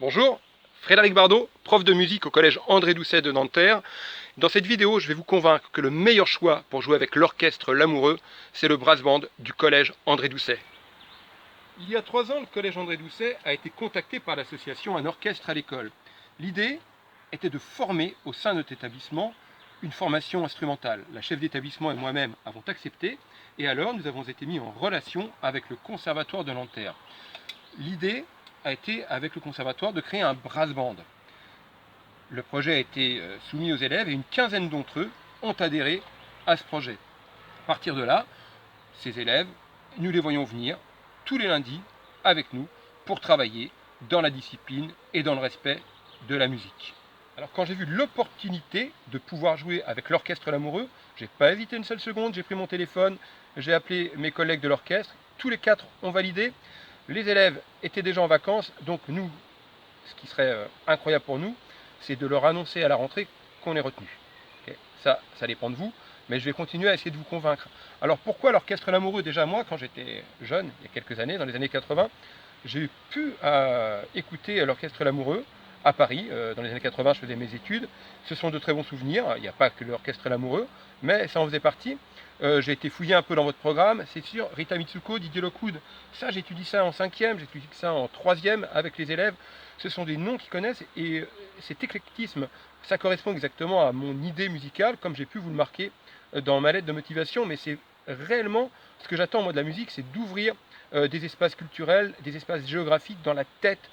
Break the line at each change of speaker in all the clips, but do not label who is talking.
Bonjour, Frédéric Bardot, prof de musique au collège André Doucet de Nanterre. Dans cette vidéo, je vais vous convaincre que le meilleur choix pour jouer avec l'orchestre L'Amoureux, c'est le brass band du collège André Doucet. Il y a 3 ans, le collège André Doucet a été contacté par l'association Un orchestre à l'école. L'idée était de former au sein de notre établissement une formation instrumentale. La chef d'établissement et moi-même avons accepté et alors nous avons été mis en relation avec le conservatoire de Nanterre. L'idée a été, avec le conservatoire, de créer un brass band. Le projet a été soumis aux élèves et une quinzaine d'entre eux ont adhéré à ce projet. À partir de là, ces élèves, nous les voyons venir tous les lundis avec nous pour travailler dans la discipline et dans le respect de la musique. Alors quand j'ai vu l'opportunité de pouvoir jouer avec l'orchestre L'Amoureux, j'ai pas hésité une seule seconde, j'ai pris mon téléphone, j'ai appelé mes collègues de l'orchestre, tous les 4 ont validé. Les élèves étaient déjà en vacances, donc nous, ce qui serait incroyable pour nous, c'est de leur annoncer à la rentrée qu'on est retenu. Okay, ça dépend de vous, mais je vais continuer à essayer de vous convaincre. Alors pourquoi l'orchestre L'Amoureux? Déjà moi, quand j'étais jeune, il y a quelques années, dans les années 80, j'ai pu écouter l'orchestre L'Amoureux à Paris. Dans les années 80, je faisais mes études. Ce sont de très bons souvenirs. Il n'y a pas que l'orchestre L'Amoureux, mais ça en faisait partie. J'ai été fouillé un peu dans votre programme, c'est sûr, Rita Mitsuko, Didier Lockwood, ça j'étudie ça en 5e, j'étudie ça en 3e avec les élèves, ce sont des noms qu'ils connaissent et cet éclectisme, ça correspond exactement à mon idée musicale, comme j'ai pu vous le marquer dans ma lettre de motivation, mais c'est réellement ce que j'attends moi de la musique, c'est d'ouvrir des espaces culturels, des espaces géographiques dans la tête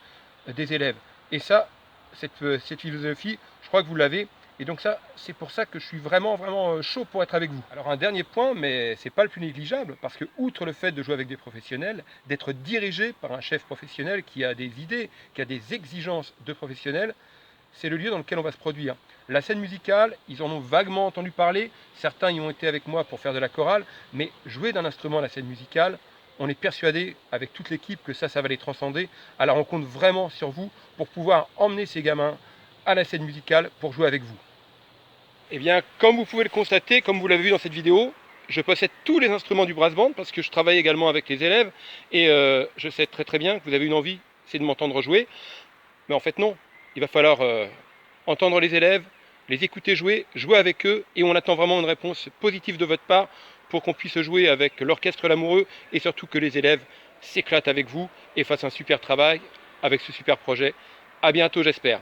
des élèves. Et ça, cette philosophie, je crois que vous l'avez. Et donc ça, c'est pour ça que je suis vraiment chaud pour être avec vous. Alors un dernier point, mais c'est pas le plus négligeable, parce que outre le fait de jouer avec des professionnels, d'être dirigé par un chef professionnel qui a des idées, qui a des exigences de professionnels, c'est le lieu dans lequel on va se produire. La scène musicale, ils en ont vaguement entendu parler, certains y ont été avec moi pour faire de la chorale, mais jouer d'un instrument à la scène musicale, on est persuadé avec toute l'équipe que ça va les transcender. Alors on compte vraiment sur vous pour pouvoir emmener ces gamins à la scène musicale pour jouer avec vous. Eh bien, comme vous pouvez le constater, comme vous l'avez vu dans cette vidéo, je possède tous les instruments du brass band parce que je travaille également avec les élèves et je sais très bien que vous avez une envie, c'est de m'entendre jouer. Mais en fait non, il va falloir entendre les élèves, les écouter jouer, jouer avec eux et on attend vraiment une réponse positive de votre part pour qu'on puisse jouer avec l'orchestre L'Amoureux et surtout que les élèves s'éclatent avec vous et fassent un super travail avec ce super projet. À bientôt j'espère.